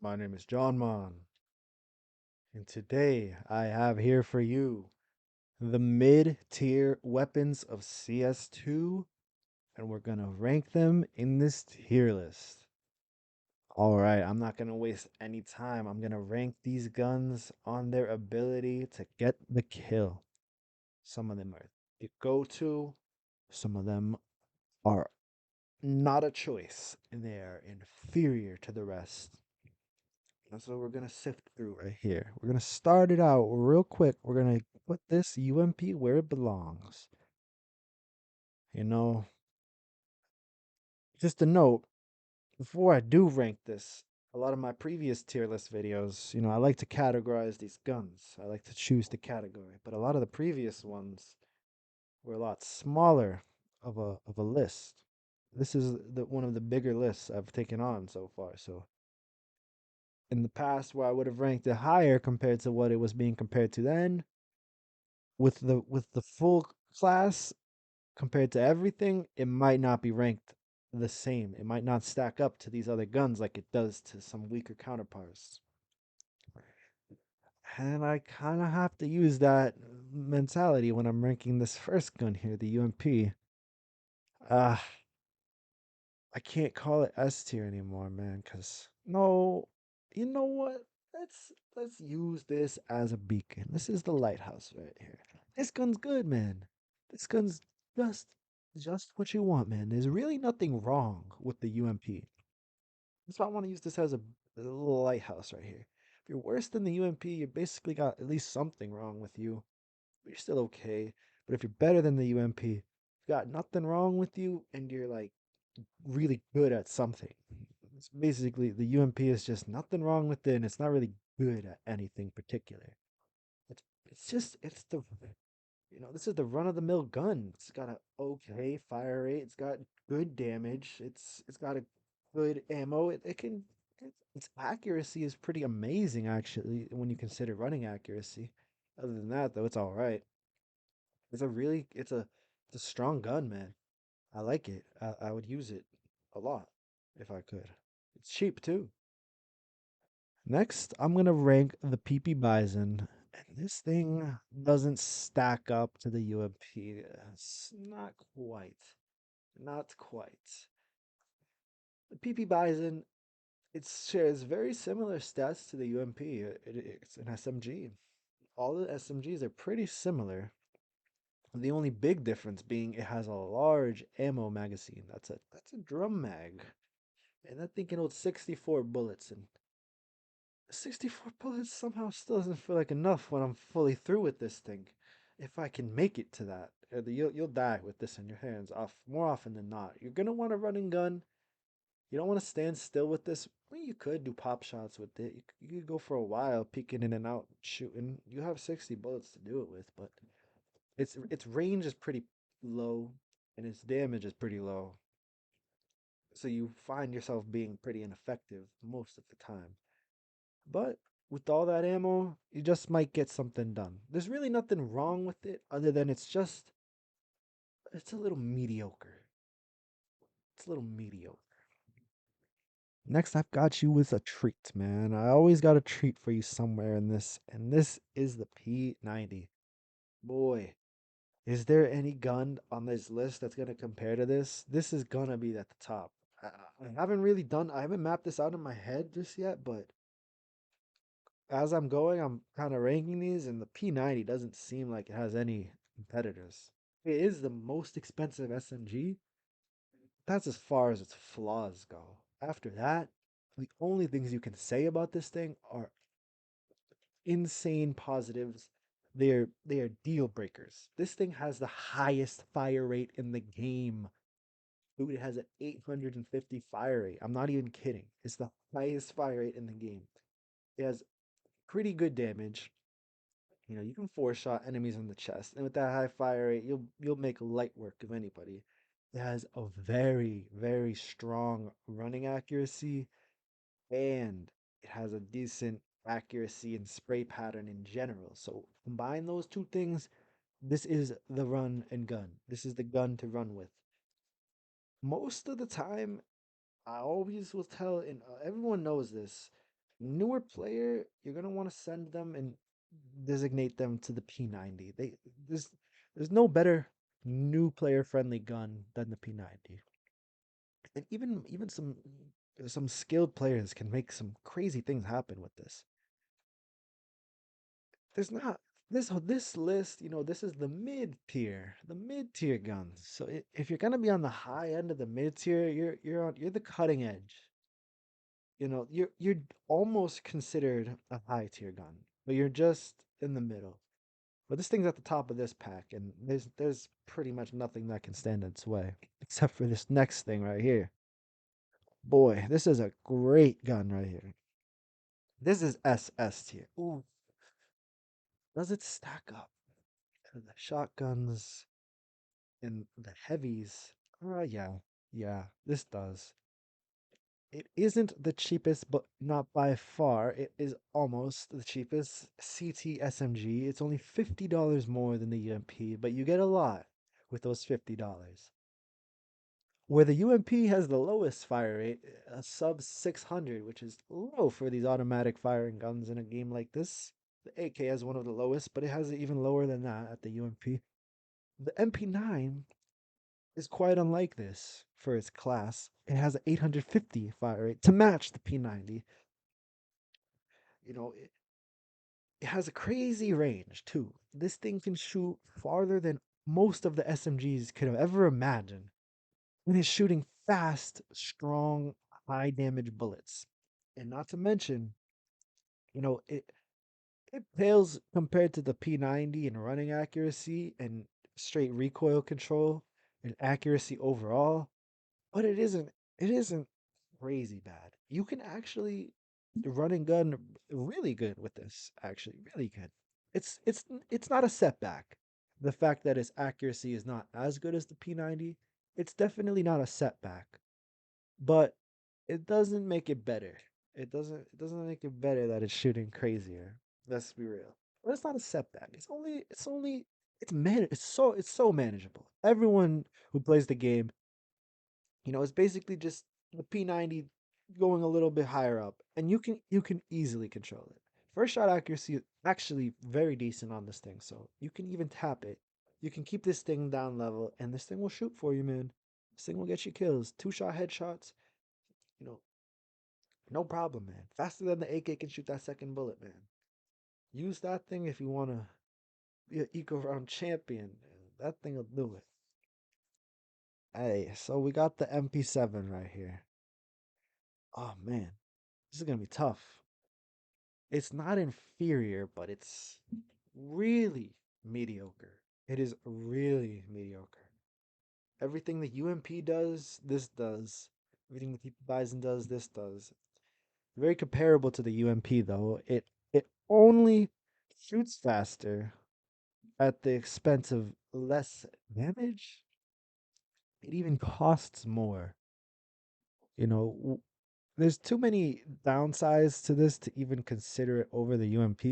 My name is John Mon, and today I have here for you the mid tier weapons of CS2, and we're gonna rank them in this tier list. Alright, I'm not gonna waste any time. I'm gonna rank these guns on their ability to get the kill. Some of them are the go to, some of them are not a choice, and they are inferior to the rest. That's what we're gonna sift through right here. We're gonna start it out real quick. We're gonna put this UMP where it belongs. You know, just a note, before I do rank this, a lot of my previous tier list videos, I like to categorize these guns. I like to choose the category. But a lot of the previous ones were a lot smaller of a list. This is one of the bigger lists I've taken on so far. So in the past where I would have ranked it higher compared to what it was being compared to then, with the full class compared to everything, it might not be ranked the same. It might not stack up to these other guns like it does to some weaker counterparts. And I kind of have to use that mentality when I'm ranking this first gun here, the UMP. Ah, I can't call it S tier anymore, man, cuz no, you know what? Let's use this as a beacon. This is the lighthouse right here. This gun's good, man. This gun's just just what you want, man. There's really nothing wrong with the UMP. That's why I want to use this as a little lighthouse right here. If you're worse than the UMP, you basically got at least something wrong with you. But you're still okay. But if you're better than the UMP, you've got nothing wrong with you, and you're like really good at something. It's basically the UMP is just nothing wrong with it, and it's not really good at anything particular. It's this is the run of the mill gun. It's got a okay fire rate. It's got good damage. It's got a good ammo. Its accuracy is pretty amazing actually when you consider running accuracy. Other than that though, it's all right. It's a strong gun, man. I like it. I would use it a lot if I could. It's cheap too. Next, I'm gonna rank the PP Bison. And this thing doesn't stack up to the UMP. It's not quite. Not quite. The PP Bison, it shares very similar stats to the UMP. It's an SMG. All the SMGs are pretty similar. The only big difference being it has a large ammo magazine. That's a drum mag. And that thing can hold 64 bullets, and 64 bullets somehow still doesn't feel like enough when I'm fully through with this thing. If I can make it to that, you'll die with this in your hands off more often than not. You're gonna want a running gun. You don't want to stand still with this. I mean, you could do pop shots with it. You could go for a while, peeking in and out, shooting. You have 60 bullets to do it with, but its range is pretty low, and its damage is pretty low. So you find yourself being pretty ineffective most of the time. But with all that ammo, you just might get something done. There's really nothing wrong with it other than it's a little mediocre. It's a little mediocre. Next, I've got you with a treat, man. I always got a treat for you somewhere in this, and this is the P90. Boy, is there any gun on this list that's gonna compare to this? This is gonna be at the top. I haven't mapped this out in my head just yet, but as I'm going, I'm kind of ranking these, and the P90 doesn't seem like it has any competitors. It is the most expensive SMG. That's as far as its flaws go. After that, the only things you can say about this thing are insane positives. They are deal breakers. This thing has the highest fire rate in the game. Dude, it has an 850 fire rate. I'm not even kidding. It's the highest fire rate in the game. It has pretty good damage. You can four shot enemies in the chest, and with that high fire rate, you'll make light work of anybody. It has a very, very strong running accuracy, and it has a decent accuracy and spray pattern in general. So combine those two things, this is the run and gun. This is the gun to run with. Most of the time, I always will tell, and everyone knows this. Newer player, you're gonna want to send them and designate them to the P90. There's there's no better new player friendly gun than the P90. And even some skilled players can make some crazy things happen with this. There's not this list, this is the mid tier guns. So if you're gonna be on the high end of the mid tier, you're the cutting edge. You're almost considered a high tier gun, but you're just in the middle. But this thing's at the top of this pack, and there's pretty much nothing that can stand in its way, except for this next thing right here. Boy, this is a great gun right here. This is SS tier. Ooh, does it stack up to the shotguns and the heavies? Yeah, yeah, this does. It isn't the cheapest, but not by far. It is almost the cheapest CT SMG. It's only $50 more than the UMP, but you get a lot with those $50. Where the UMP has the lowest fire rate, a sub 600, which is low for these automatic firing guns in a game like this. The AK has one of the lowest, but it has it even lower than that at the UMP. The MP9 is quite unlike this for its class. It has an 850 fire rate to match the P90. It has a crazy range too. This thing can shoot farther than most of the SMGs could have ever imagined. And it's shooting fast, strong, high damage bullets. And not to mention, you know, it it pales compared to the P90 in running accuracy and straight recoil control and accuracy overall, but it isn't crazy bad. You can actually run and gun really good with this, actually, really good. It's not a setback. The fact that its accuracy is not as good as the P90, it's definitely not a setback, but it doesn't make it better. It doesn't make it better that it's shooting crazier. Let's be real. But it's not a setback. It's so manageable. Everyone who plays the game, it's basically just the P90 going a little bit higher up, and you can easily control it. First shot accuracy is actually very decent on this thing, so you can even tap it. You can keep this thing down level, and this thing will shoot for you, man. This thing will get you kills. Two shot headshots, you know, no problem, man. Faster than the AK can shoot that second bullet, man. Use that thing if you want to be an eco round champion. That thing will do it. Hey, so we got the MP7 right here. Oh man, this is gonna be tough. It's not inferior, but it's really mediocre. It is really mediocre. Everything the UMP does, this does. Everything the PP Bison does, this does. Very comparable to the UMP though. It only shoots faster at the expense of less damage. It even costs more. There's too many downsides to this to even consider it over the UMP.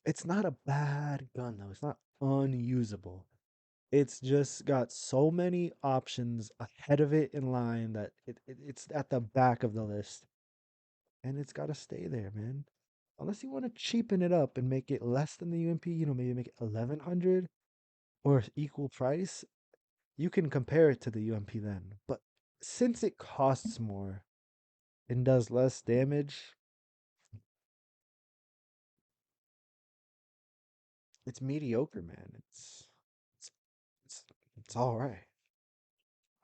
It's not a bad gun though. It's not unusable. It's just got so many options ahead of it in line that it's at the back of the list, and it's got to stay there, man. Unless you want to cheapen it up and make it less than the UMP, maybe make it 1100 or equal price, you can compare it to the UMP then. But since it costs more and does less damage, it's mediocre, man. It's it's, it's all right.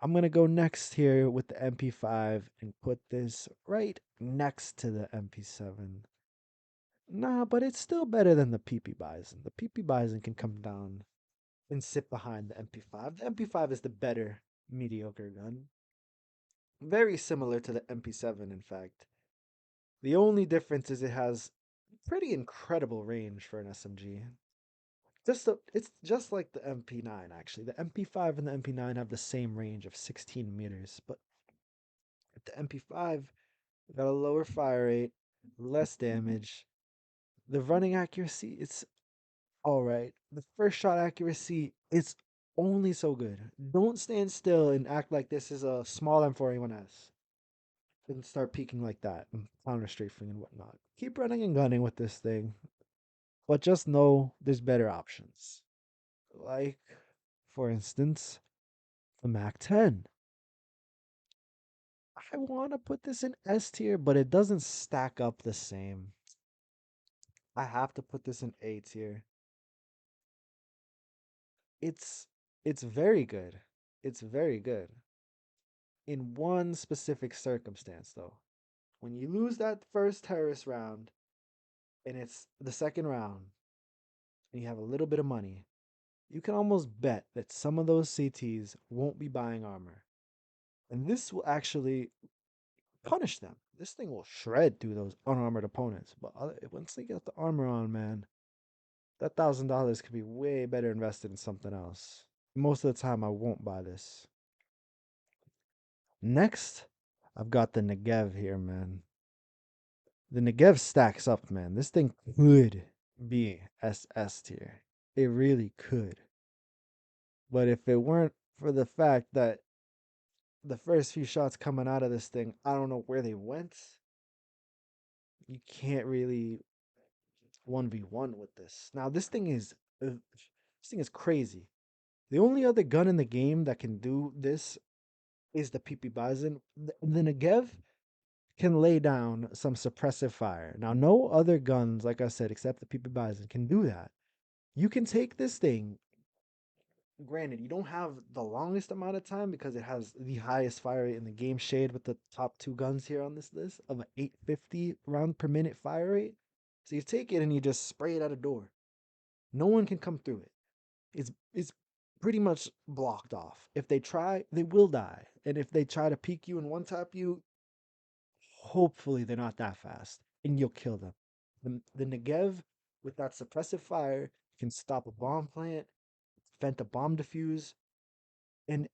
I'm gonna go next here with the MP5 and put this right next to the MP7. Nah, but it's still better than the PP Bison. The PP Bison can come down and sit behind the MP5. The MP5 is the better mediocre gun. Very similar to the MP7, in fact. The only difference is it has pretty incredible range for an SMG. It's just like the MP9 actually. The MP5 and the MP9 have the same range of 16 meters, but the MP5 got a lower fire rate, less damage. The running accuracy, it's all right. The first shot accuracy, it's only so good. Don't stand still and act like this is a small M4A1S. and start peeking like that and counter strafing and whatnot. Keep running and gunning with this thing, but just know there's better options. Like, for instance, the Mac 10. I want to put this in S tier, but it doesn't stack up the same. I have to put this in A tier. It's it's very good. It's very good. In one specific circumstance though. When you lose that first terrorist round and it's the second round and you have a little bit of money, you can almost bet that some of those CTs won't be buying armor. And this will actually punish them. This thing will shred through those unarmored opponents. But once they get the armor on, man, that $1,000 could be way better invested in something else. Most of the time, I won't buy this. Next, I've got the Negev here, man. The Negev stacks up, man. This thing could be SS tier. It really could. But if it weren't for the fact that the first few shots coming out of this thing, I don't know where they went. You can't really 1v1 with this. Now this thing is crazy. The only other gun in the game that can do this is the PP Bison. The Negev can lay down some suppressive fire. Now, no other guns, like I said, except the PP Bison, can do that. You can take this thing. Granted, you don't have the longest amount of time because it has the highest fire rate in the game, shade with the top two guns here on this list of an 850 round per minute fire rate. So you take it and you just spray it at a door. No one can come through it. It's pretty much blocked off. If they try, they will die. And if they try to peek you and one tap you, hopefully they're not that fast and you'll kill them. The Negev with that suppressive fire can stop a bomb plant, prevent a bomb defuse, and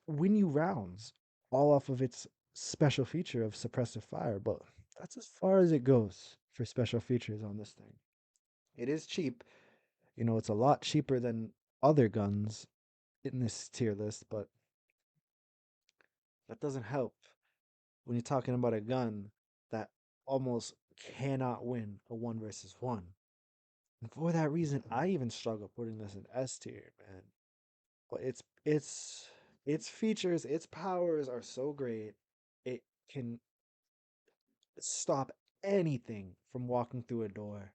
win you rounds all off of its special feature of suppressive fire. But that's as far as it goes for special features on this thing. It is cheap. You know, it's a lot cheaper than other guns in this tier list, but that doesn't help when you're talking about a gun that almost cannot win a one versus one. And for that reason, I even struggle putting this in S tier, man. But its features, its powers are so great. It can stop anything from walking through a door.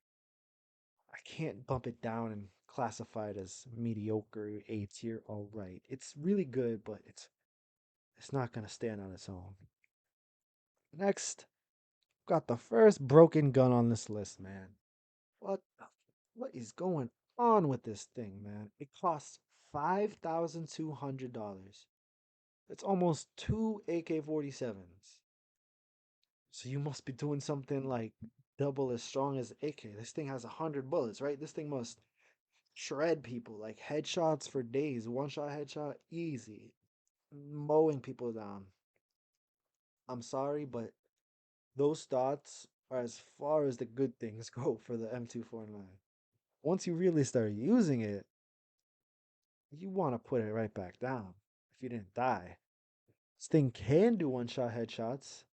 I can't bump it down and classify it as mediocre, A tier, all right. It's really good, but it's not gonna stand on its own. Next, got the first broken gun on this list, man. What what is going on with this thing, man? It costs $5,200. It's almost two AK-47s. So you must be doing something like double as strong as AK. This thing has 100 bullets, right? This thing must shred people like headshots for days. One shot headshot, easy. Mowing people down. I'm sorry, but those thoughts are as far as the good things go for the M249. Once you really start using it, you want to put it right back down if you didn't die. This thing can do one shot headshots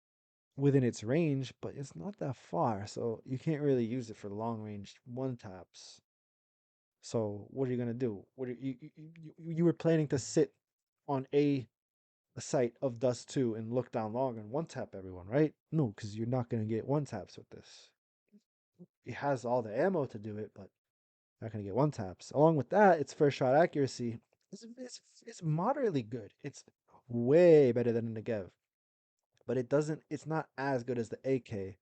within its range, but it's not that far, so you can't really use it for long range one taps. So what are you gonna do? What are you were planning to sit on a site of Dust 2 and look down long and one tap everyone, right? No, because you're not gonna get one taps with this. It has all the ammo to do it, but not gonna get one taps. Along with that, its first shot accuracy is moderately good. It's way better than the Negev, but it's not as good as the AK.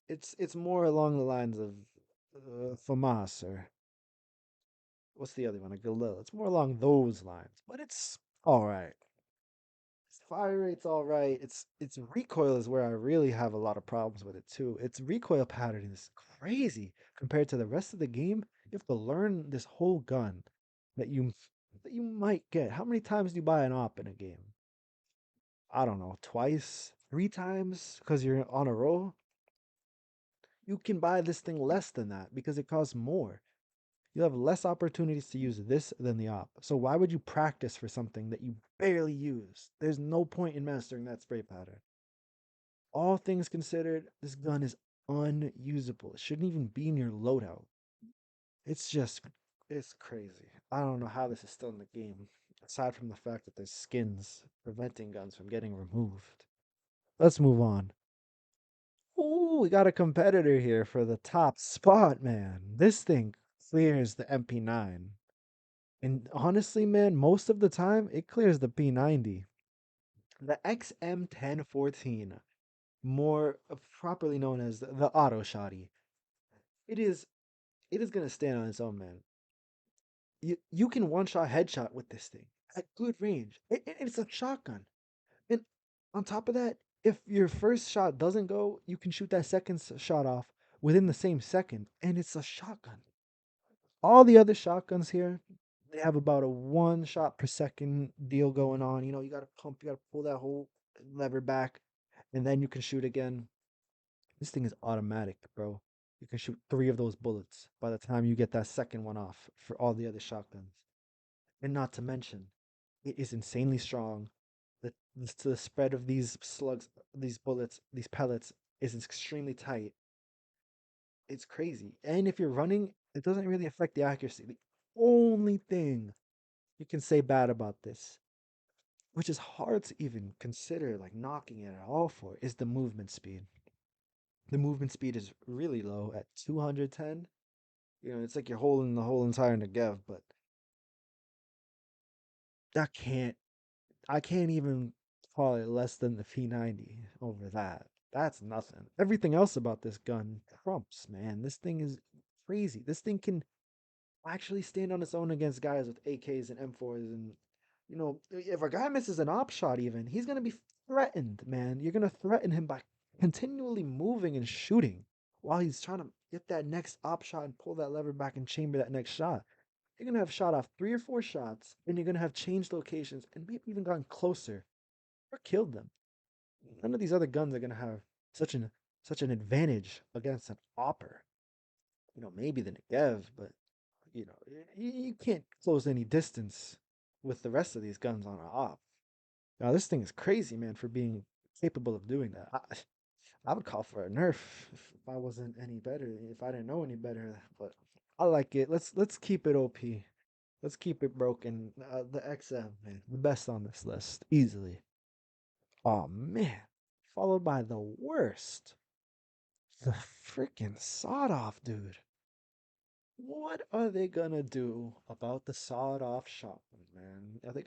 It's more along the lines of FAMAS or what's the other one? A Galil. It's more along those lines, but it's all right. Its fire rate's all right. Its recoil is where I really have a lot of problems with it too. Its recoil pattern is crazy compared to the rest of the game. You have to learn this whole gun that you might get. How many times do you buy an op in a game? I don't know, twice, three times because you're on a roll. You can buy this thing less than that because it costs more. You have less opportunities to use this than the op. So why would you practice for something that you barely use? There's no point in mastering that spray pattern. All things considered, this gun is unusable. It shouldn't even be in your loadout. It's just, it's crazy. I don't know how this is still in the game, aside from the fact that there's skins preventing guns from getting removed. Let's move on. Ooh, we got a competitor here for the top spot, man. This thing clears the MP9. And honestly, man, most of the time it clears the P90. The XM1014, more properly known as the auto shotty. It is it is gonna stand on its own, man. You can one shot headshot with this thing at good range. It's a shotgun. And on top of that, if your first shot doesn't go, you can shoot that second shot off within the same second, and it's a shotgun. All the other shotguns here, they have about a one shot per second deal going on. You gotta pump, you gotta pull that whole lever back, and then you can shoot again. This thing is automatic, bro. You can shoot three of those bullets by the time you get that second one off for all the other shotguns. And not to mention, it is insanely strong. The spread of these slugs, these bullets, these pellets is extremely tight. It's crazy. And if you're running, it doesn't really affect the accuracy. The only thing you can say bad about this, which is hard to even consider like knocking it at all for, is the movement speed. The movement speed is really low at 210. It's like you're holding the whole entire Negev, but that can't I can't even call it less than the P90 over that. That's nothing. Everything else about this gun trumps, man. This thing is crazy. This thing can actually stand on its own against guys with AKs and M4s. And, if a guy misses an op shot, even, he's going to be threatened, man. You're going to threaten him by continually moving and shooting while he's trying to get that next op shot and pull that lever back and chamber that next shot. You're gonna have shot off 3 or 4 shots, and you're gonna have changed locations and maybe even gotten closer or killed them. None of these other guns are gonna have such an such an advantage against an opper. Maybe the Negev, but you can't close any distance with the rest of these guns on an op. Now this thing is crazy, man, for being capable of doing that. I would call for a nerf if I wasn't any better, if I didn't know any better. But I like it. Let's keep it OP. Let's keep it broken. The XM, man, the best on this list, easily. Oh man, followed by the worst, the freaking sawed off, dude. What are they gonna do about the sawed off shotgun, man? Are they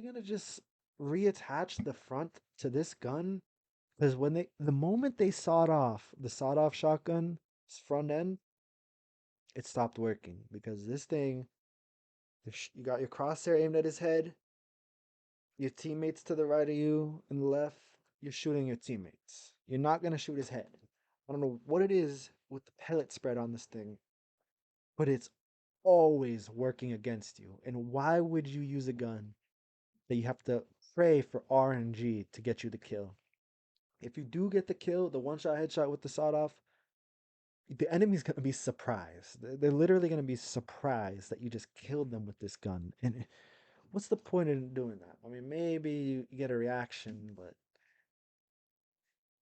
gonna just reattach the front to this gun? Because the moment they the sawed off shotgun's front end, it stopped working because this thing, you got your crosshair aimed at his head, your teammates to the right of you and the left, you're shooting your teammates. You're not gonna shoot his head. I don't know what it is with the pellet spread on this thing, but it's always working against you. And why would you use a gun that you have to pray for RNG to get you the kill? If you do get the kill, the one shot headshot with the sawed off, the enemy's gonna be surprised. They're literally gonna be surprised that you just killed them with this gun. And what's the point in doing that? I mean, maybe you get a reaction, but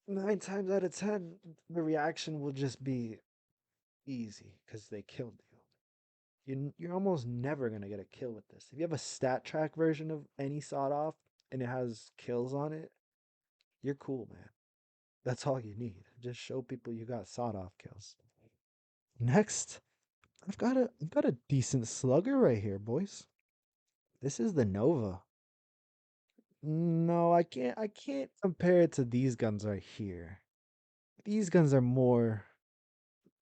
9 times out of 10, the reaction will just be easy because they killed you. You're almost never gonna get a kill with this. If you have a stat track version of any sawed off and it has kills on it, you're cool, man. That's all you need. Just show people you got sawed off kills. Next, I've got a decent slugger right here, boys. This is the Nova. No, I can't compare it to these guns right here. These guns are more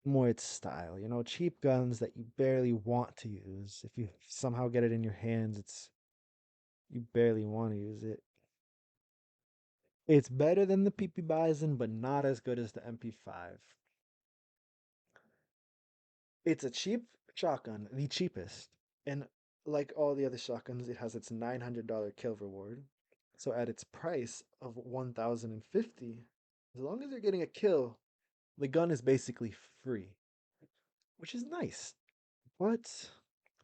its style, cheap guns that you barely want to use. If you somehow get it in your hands, you barely want to use it. It's better than the PP Bison, but not as good as the MP5. It's a cheap shotgun, the cheapest. And like all the other shotguns, it has its $900 kill reward. So at its price of 1,050, as long as you're getting a kill, the gun is basically free, which is nice. But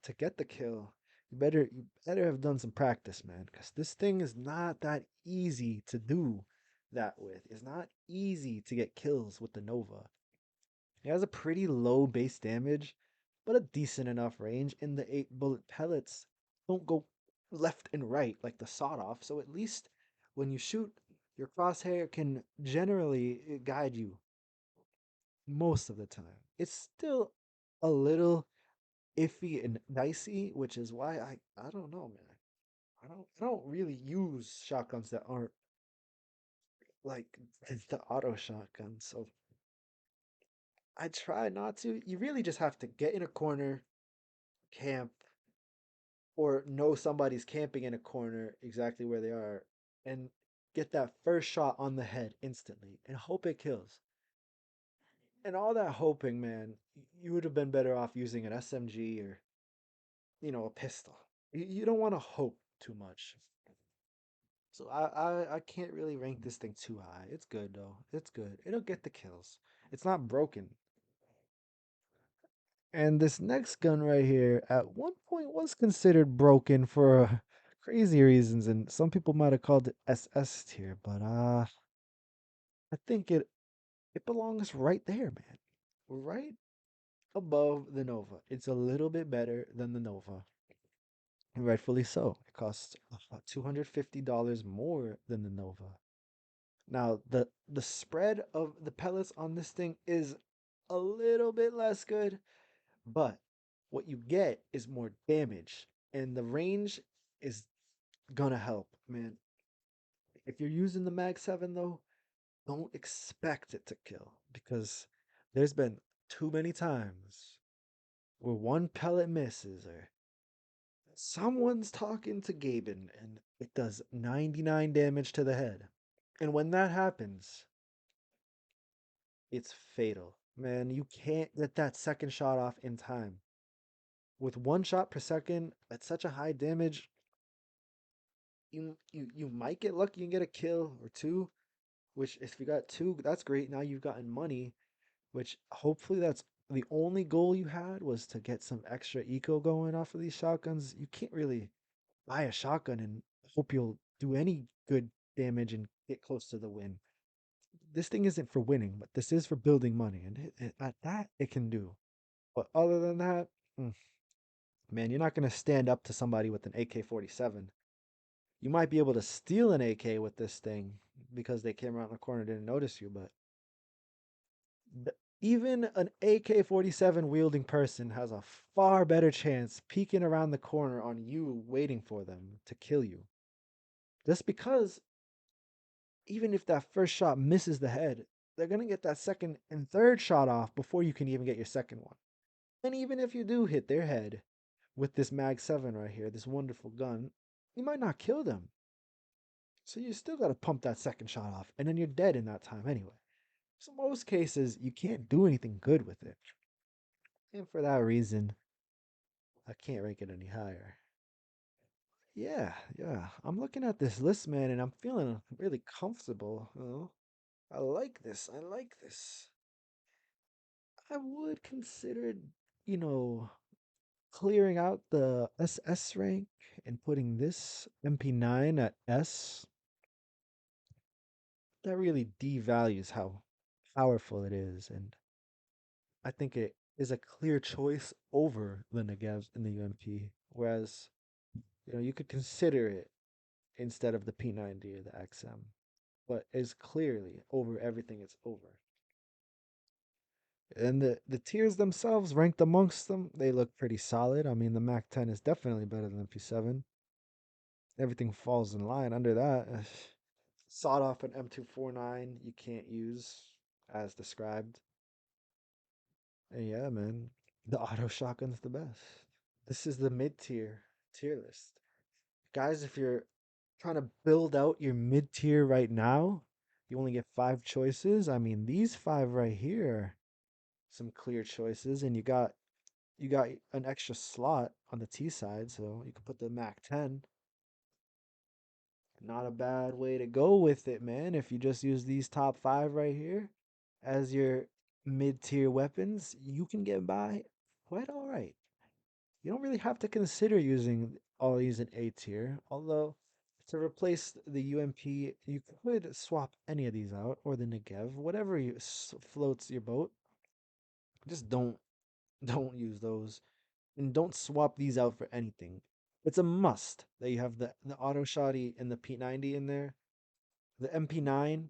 to get the kill, you better have done some practice, man, because this thing is not that easy to do. that with. It's not easy to get kills with the Nova. It has a pretty low base damage, but a decent enough range, and the 8 bullet pellets don't go left and right like the sawed off, so at least when you shoot, your crosshair can generally guide you most of the time. It's still a little iffy and dicey, which is why I don't know, man. I don't really use shotguns that aren't like the auto shotgun. So I try not to. You really just have to get in a corner, camp, or know somebody's camping in a corner exactly where they are, and get that first shot on the head instantly and hope it kills. And all that hoping, man, you would have been better off using an SMG or, a pistol. You don't want to hope too much. So I can't really rank this thing too high. It's good though. It's good. It'll get the kills. It's not broken. And this next gun right here, at one point was considered broken for crazy reasons, and some people might have called it SS tier, but I think it belongs right there, man. Right above the Nova. It's a little bit better than the Nova, and rightfully so. It costs $250 more than the Nova. Now, the spread of the pellets on this thing is a little bit less good, but what you get is more damage, and the range is gonna help, man. If you're using the Mag 7 though, don't expect it to kill because there's been too many times where one pellet misses or someone's talking to Gaben and it does 99 damage to the head. And when that happens, it's fatal. Man, you can't get that second shot off in time. With one shot per second at such a high damage, you might get lucky and get a kill or two, which if you got two, that's great. Now you've gotten money, which hopefully that's the only goal you had was to get some extra eco going off of these shotguns. You can't really buy a shotgun and hope you'll do any good damage and get close to the win. This thing isn't for winning, but this is for building money, and at that it can do. But other than that, mm, man, you're not gonna stand up to somebody with an AK-47. You might be able to steal an AK with this thing because they came around the corner and didn't notice you, but even an AK-47 wielding person has a far better chance peeking around the corner on you waiting for them to kill you. Just because even if that first shot misses the head, they're going to get that second and third shot off before you can even get your second one. And even if you do hit their head with this Mag 7 right here, this wonderful gun, you might not kill them. So you still got to pump that second shot off, and then you're dead in that time anyway. So most cases, you can't do anything good with it. And for that reason, I can't rank it any higher. Yeah, yeah. I'm looking at this list, man, and I'm feeling really comfortable. I like this. I like this. I would consider, you know, clearing out the SS rank and putting this MP9 at S. That really devalues how powerful it is, and I think it is a clear choice over the Negevs in the UMP. Whereas, you could consider it instead of the P90 or the XM, but is clearly over everything it's over. And the tiers themselves, ranked amongst them, they look pretty solid. I mean, the Mac 10 is definitely better than the P7. Everything falls in line under that. Sawed off an M249 you can't use as described. And yeah, man, the auto shotgun's the best. This is the mid tier list. Guys, if you're trying to build out your mid tier right now, you only get five choices. I mean, these five right here are some clear choices, and you got an extra slot on the T side, so you could put the Mac 10. Not a bad way to go with it, man. If you just use these top five right here as your mid tier weapons, you can get by quite all right. You don't really have to consider using all these in A tier, although To replace the UMP, you could swap any of these out, or the Negev, whatever floats your boat. Just don't use those, and don't swap these out for anything. It's a must that you have the auto shotty and the P90 in there. The MP9,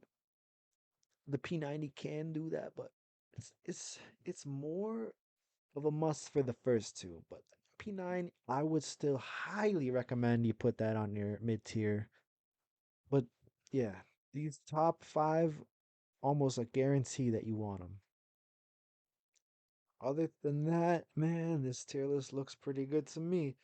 the P90 can do that, but it's more of a must for the first two. But P9, I would still highly recommend you put that on your mid tier. But yeah, these top five, almost a guarantee that you want them. Other than that, man, this tier list looks pretty good to me.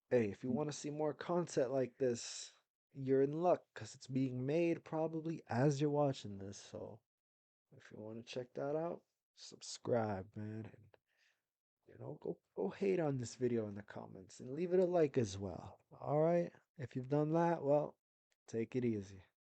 Hey, if you want to see more content like this, you're in luck because it's being made probably as you're watching this. So if you want to check that out, subscribe, man. And go hate on this video in the comments and leave it a like as well. All right? If you've done that, well, take it easy.